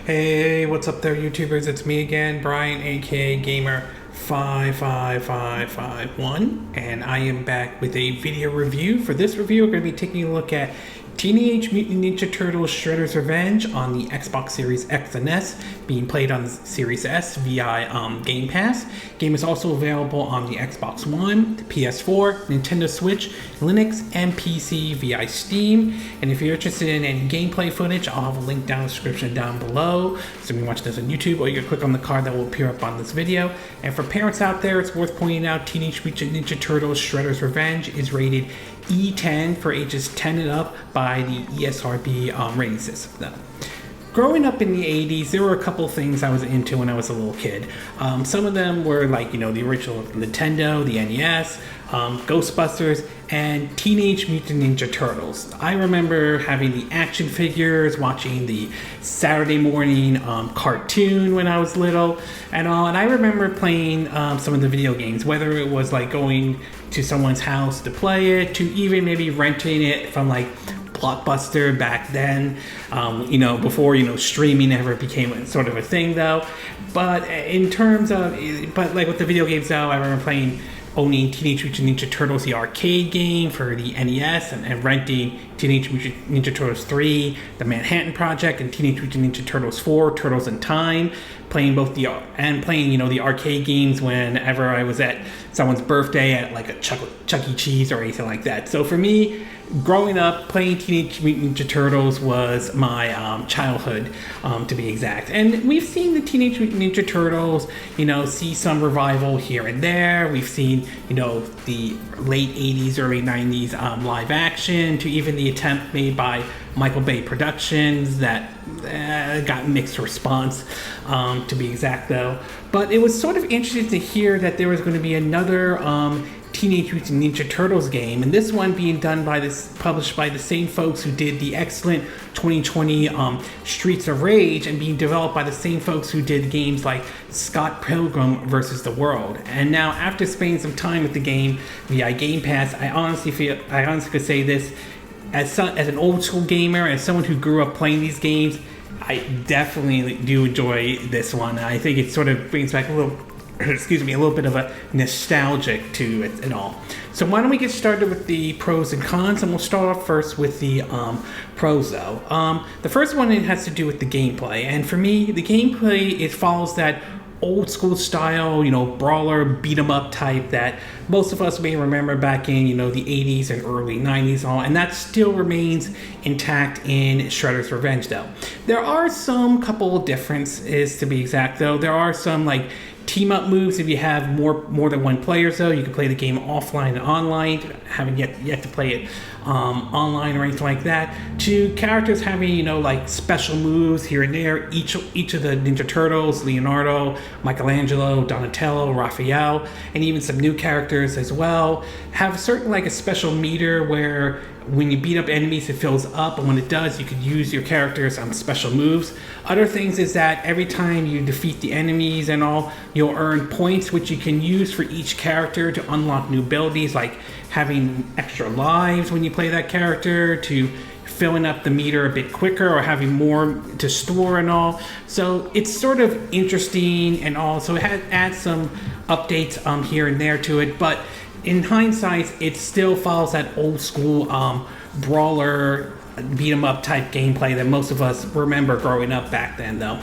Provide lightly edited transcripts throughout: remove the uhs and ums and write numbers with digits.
Hey, what's up there, YouTubers? It's me again, Brian, aka Gamer55551, and I am back with a video review. For this review, we're going to be taking a look at Teenage Mutant Ninja Turtles Shredder's Revenge on the Xbox Series X and S, being played on the Series S via Game Pass. Game is also available on the Xbox One, the PS4, Nintendo Switch, Linux, and PC via Steam. And if you're interested in any gameplay footage, I'll have a link down in the description down below. So if you're watching this on YouTube, or you can click on the card that will appear up on this video. And for parents out there, it's worth pointing out Teenage Mutant Ninja Turtles Shredder's Revenge is rated E10 for ages 10 and up by the ESRB rating system. Now, growing up in the 80s, there were a couple of things I was into when I was a little kid. Some of them were like, the original Nintendo, the NES, Ghostbusters, and Teenage Mutant Ninja Turtles. I remember having the action figures, watching the Saturday morning cartoon when I was little and all, and I remember playing some of the video games, whether it was like going to someone's house to play it, to even maybe renting it from like Blockbuster back then, before streaming ever became sort of a thing though. But in terms of, like with the video games though, I remember owning Teenage Mutant Ninja Turtles, the arcade game for the NES, and renting Teenage Mutant Ninja Turtles 3, the Manhattan Project, and Teenage Mutant Ninja Turtles 4, Turtles in Time, playing the arcade games whenever I was at someone's birthday at like a Chuck E. Cheese or anything like that. So for me, growing up, playing Teenage Mutant Ninja Turtles was my childhood, to be exact. And we've seen the Teenage Mutant Ninja Turtles, see some revival here and there. We've seen, the late 80s, early 90s live action, to even the attempt made by Michael Bay Productions that got mixed response, to be exact though. But it was sort of interesting to hear that there was going to be another Teenage Mutant Ninja Turtles game, and this one being published by the same folks who did the excellent 2020 Streets of Rage, and being developed by the same folks who did games like Scott Pilgrim vs. the World. And now, after spending some time with the game via Game Pass, I honestly could say this as an old school gamer, as someone who grew up playing these games, I definitely do enjoy this one. I think it sort of brings back a little bit of a nostalgic to it and all. So why don't we get started with the pros and cons, and we'll start off first with the pros though. The first one, it has to do with the gameplay, and for me, the gameplay, it follows that old school style, brawler, beat 'em up type that most of us may remember back in, the 80s and early 90s and all, and that still remains intact in Shredder's Revenge though. There are some couple of differences, to be exact though. There are some like team up moves if you have more than one player though. You can play the game offline and online. Haven't yet to play it online or anything like that. To characters having like special moves here and there. Each of the Ninja Turtles, Leonardo, Michelangelo, Donatello, Raphael, and even some new characters as well, have certain like a special meter where when you beat up enemies, it fills up, and when it does, you could use your characters on special moves. Other things is that every time you defeat the enemies and all, you'll earn points which you can use for each character to unlock new abilities, like having extra lives when you play that character, to filling up the meter a bit quicker, or having more to store and all. So it's sort of interesting and all. So it adds some updates here and there to it, but in hindsight, it still follows that old school brawler, beat 'em up type gameplay that most of us remember growing up back then though.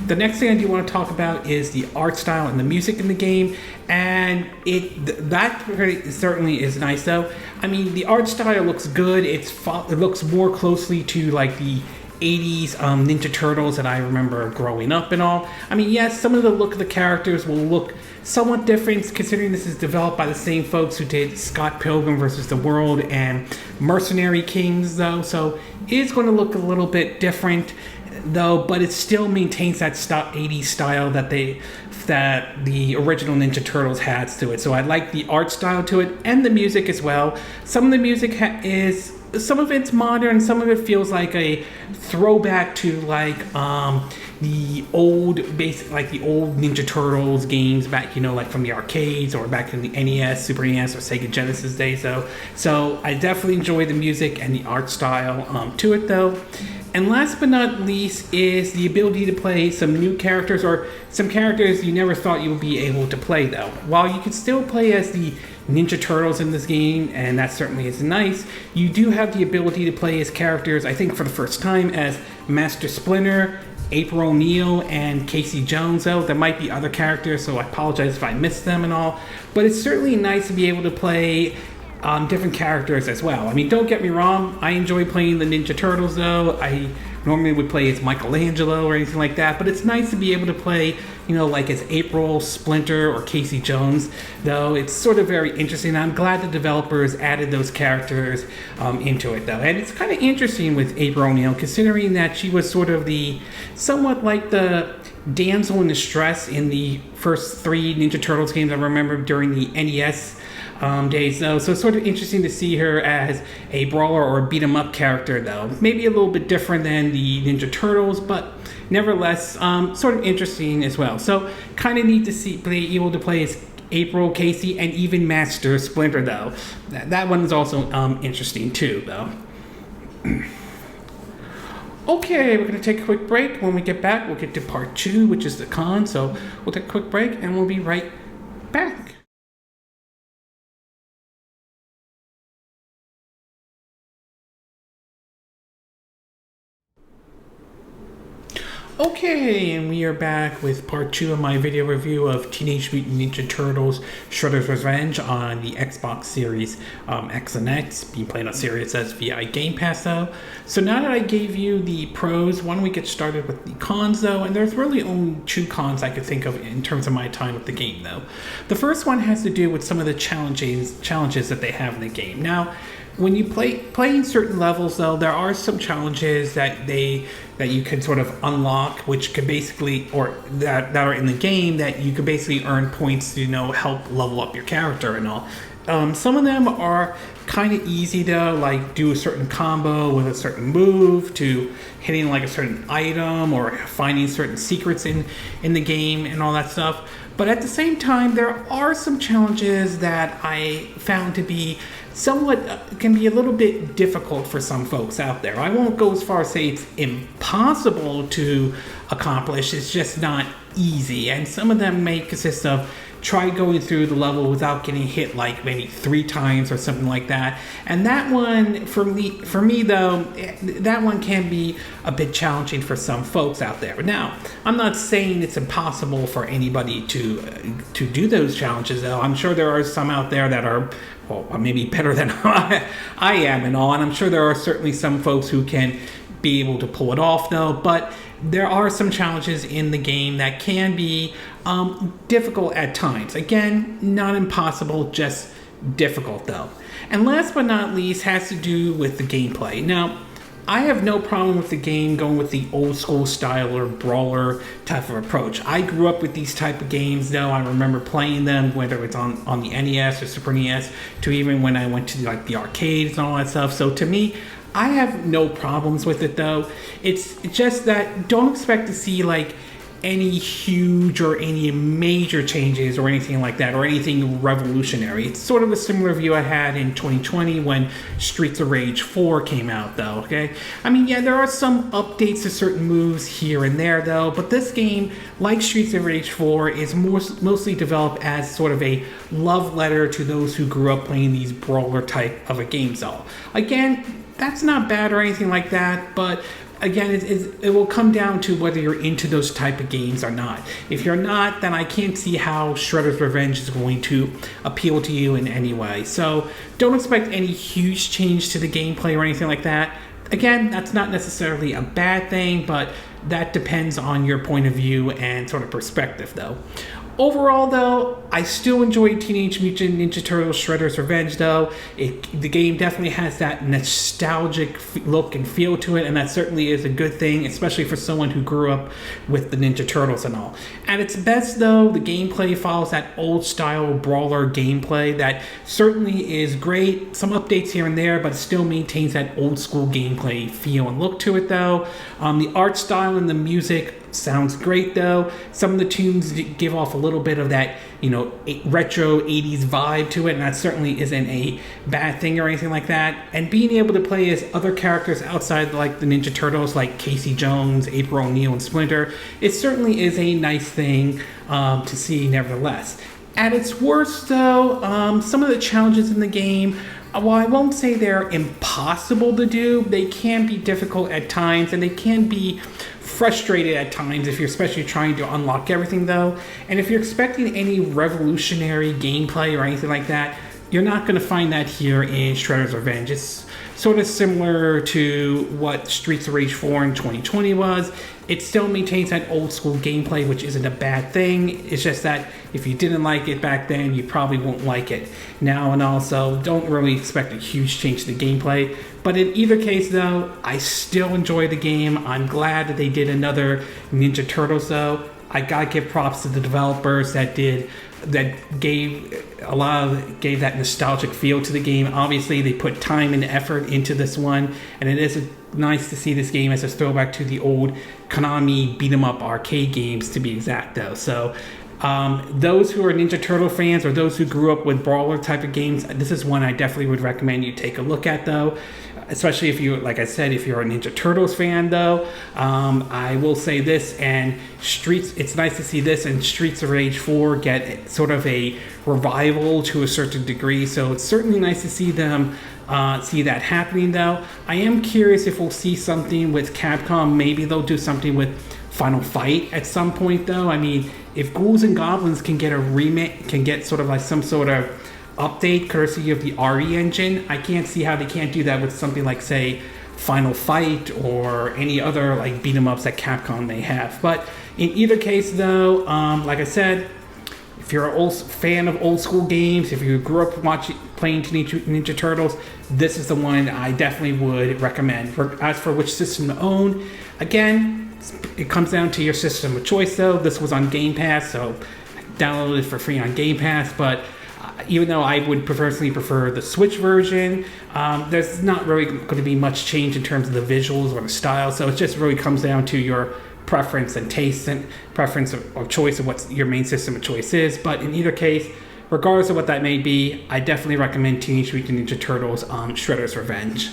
The next thing I do want to talk about is the art style and the music in the game, and that certainly is nice though. I mean, the art style looks good. It looks more closely to like the 80s Ninja Turtles that I remember growing up and all. I mean, yes, some of the look of the characters will look somewhat different, considering this is developed by the same folks who did Scott Pilgrim vs. the World and Mercenary Kings though, so it is going to look a little bit different though, but it still maintains that 80s style that the original Ninja Turtles has to it. So I like the art style to it, and the music as well. Some of the music some of it's modern, some of it feels like a throwback to like the old Ninja Turtles games back, like from the arcades or back in the NES, Super NES, or Sega Genesis days though. So I definitely enjoy the music and the art style to it though. And last but not least is the ability to play some new characters, or some characters you never thought you would be able to play though. While you can still play as the Ninja Turtles in this game, and that certainly is nice, you do have the ability to play as characters, I think for the first time, as Master Splinter, April O'Neil, and Casey Jones though. There might be other characters, so I apologize if I missed them and all, but it's certainly nice to be able to play different characters as well. I mean, don't get me wrong, I enjoy playing the Ninja Turtles though. I normally would play as Michelangelo or anything like that, but it's nice to be able to play, you know, like as April, Splinter, or Casey Jones, though. It's sort of very interesting. I'm glad the developers added those characters into it though. And it's kind of interesting with April O'Neil, considering that she was sort of somewhat like the damsel in distress in the first 3 Ninja Turtles games I remember during the NES days though. So it's sort of interesting to see her as a brawler or a beat 'em up character though. Maybe a little bit different than the Ninja Turtles, but nevertheless sort of interesting as well. So kind of neat to be able to play as April, Casey, and even Master Splinter though. That one is also interesting too though. Okay, we're going to take a quick break. When we get back, we'll get to part 2, which is the con. So we'll take a quick break and we'll be right back. Okay, and we are back with part 2 of my video review of Teenage Mutant Ninja Turtles Shredder's Revenge on the Xbox Series X and X, being played on Series S via Game Pass though. So now that I gave you the pros, why don't we get started with the cons though? And there's really only 2 cons I could think of in terms of my time with the game though. The first one has to do with some of the challenges that they have in the game. Now, when you playing certain levels though, there are some challenges that you can sort of unlock, which could basically, or that are in the game, that you could basically earn points to, you know, help level up your character and all. Some of them are kind of easy though, like do a certain combo with a certain move, to hitting like a certain item, or finding certain secrets in the game and all that stuff. But at the same time, there are some challenges that I found to be somewhat, can be a little bit difficult for some folks out there. I won't go as far as say it's impossible to accomplish, it's just not easy. And some of them may consist of try going through the level without getting hit like maybe 3 times or something like that. And that one, for me though, that one can be a bit challenging for some folks out there. Now, I'm not saying it's impossible for anybody to do those challenges though. I'm sure there are some out there that are, well, maybe better than I am and all, and I'm sure there are certainly some folks who can be able to pull it off though. But there are some challenges in the game that can be difficult at times. Again, not impossible, just difficult though. And last but not least has to do with the gameplay. Now, I have no problem with the game going with the old school style or brawler type of approach. I grew up with these type of games though. I remember playing them, whether it's on the NES or Super NES, to even when I went to like the arcades and all that stuff. So to me, I have no problems with it though. It's just that don't expect to see like any huge or any major changes or anything like that, or anything revolutionary. It's sort of a similar view I had in 2020 when Streets of Rage 4 came out though, okay? I mean, yeah, there are some updates to certain moves here and there though, but this game, like Streets of Rage 4, is mostly developed as sort of a love letter to those who grew up playing these brawler type of a games though. Again, that's not bad or anything like that, but again, it will come down to whether you're into those type of games or not. If you're not, then I can't see how Shredder's Revenge is going to appeal to you in any way. So don't expect any huge change to the gameplay or anything like that. Again, that's not necessarily a bad thing, but that depends on your point of view and sort of perspective though. Overall, though, I still enjoy Teenage Mutant Ninja Turtles Shredder's Revenge, though. The game definitely has that nostalgic look and feel to it, and that certainly is a good thing, especially for someone who grew up with the Ninja Turtles and all. At its best, though, the gameplay follows that old-style brawler gameplay that certainly is great. Some updates here and there, but it still maintains that old-school gameplay feel and look to it, though. The art style and the music sounds great though. Some of the tunes give off a little bit of that, you know, retro 80s vibe to it, and that certainly isn't a bad thing or anything like that. And being able to play as other characters outside like the Ninja Turtles, like Casey Jones, April O'Neil, and Splinter, it certainly is a nice thing to see nevertheless. At its worst though, some of the challenges in the game, while I won't say they're impossible to do, they can be difficult at times, and they can be frustrated at times if you're especially trying to unlock everything though. And if you're expecting any revolutionary gameplay or anything like that, you're not going to find that here in Shredder's Revenge. It's sort of similar to what Streets of Rage 4 in 2020 was. It still maintains that old school gameplay, which isn't a bad thing. It's just that if you didn't like it back then, you probably won't like it now. And also, don't really expect a huge change to the gameplay. But in either case, though, I still enjoy the game. I'm glad that they did another Ninja Turtles, though. I gotta give props to the developers that gave that nostalgic feel to the game. Obviously, they put time and effort into this one, and it is nice to see this game as a throwback to the old Konami beat 'em up arcade games, to be exact though. So those who are Ninja Turtle fans, or those who grew up with brawler type of games, this is one I definitely would recommend you take a look at though. Especially if you, like I said, if you're a Ninja Turtles fan though. I will say this, and it's nice to see this and Streets of Rage 4 get sort of a revival to a certain degree, so it's certainly nice to see them see that happening though. I am curious if we'll see something with Capcom. Maybe they'll do something with Final Fight at some point though. I mean, if Ghouls and Goblins can get a remake, can get sort of like some sort of update courtesy of the RE engine, I can't see how they can't do that with something like, say, Final Fight or any other like beat 'em ups that Capcom may have. But in either case though, like I said, if you're a fan of old school games, if you grew up playing Ninja Turtles, this is the one I definitely would recommend. As for which system to own, again, it comes down to your system of choice though. This was on Game Pass, so I downloaded it for free on Game Pass, but even though I would personally prefer the Switch version, there's not really going to be much change in terms of the visuals or the style, so it just really comes down to your preference and taste and preference of choice of what your main system of choice is. But in either case, regardless of what that may be, I definitely recommend Teenage Mutant Ninja Turtles Shredder's Revenge.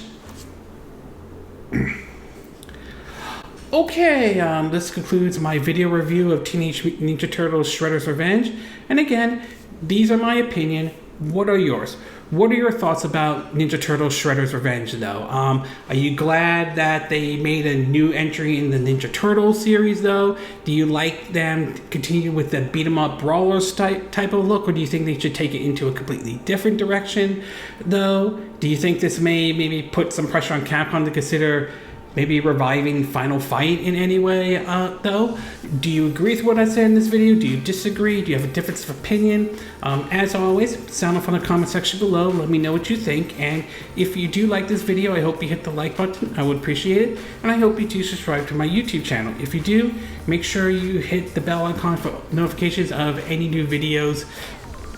Okay, this concludes my video review of Teenage Mutant Ninja Turtles Shredder's Revenge. And again, these are my opinion. What are yours? What are your thoughts about Ninja Turtles Shredder's Revenge though? Are you glad that they made a new entry in the Ninja Turtles series though? Do you like them to continue with the beat 'em up brawlers type of look, or do you think they should take it into a completely different direction though? Do you think this may maybe put some pressure on Capcom to consider maybe reviving Final Fight in any way, though? Do you agree with what I said in this video? Do you disagree? Do you have a difference of opinion? As always, sound off in the comment section below. Let me know what you think. And if you do like this video, I hope you hit the like button. I would appreciate it. And I hope you do subscribe to my YouTube channel. If you do, make sure you hit the bell icon for notifications of any new videos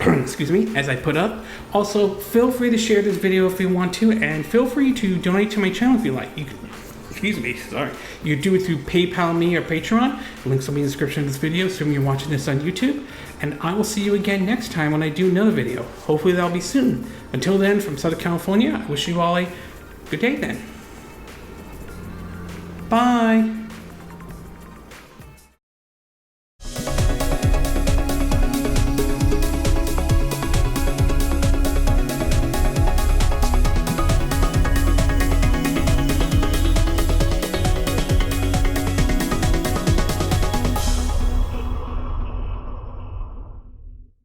excuse me, as I put up. Also, feel free to share this video if you want to, and feel free to donate to my channel if you like. You do it through PayPal me or Patreon. Links will be in the description of this video, assuming you're watching this on YouTube. And I will see you again next time when I do another video. Hopefully that'll be soon. Until then, from Southern California, I wish you all a good day then. Bye.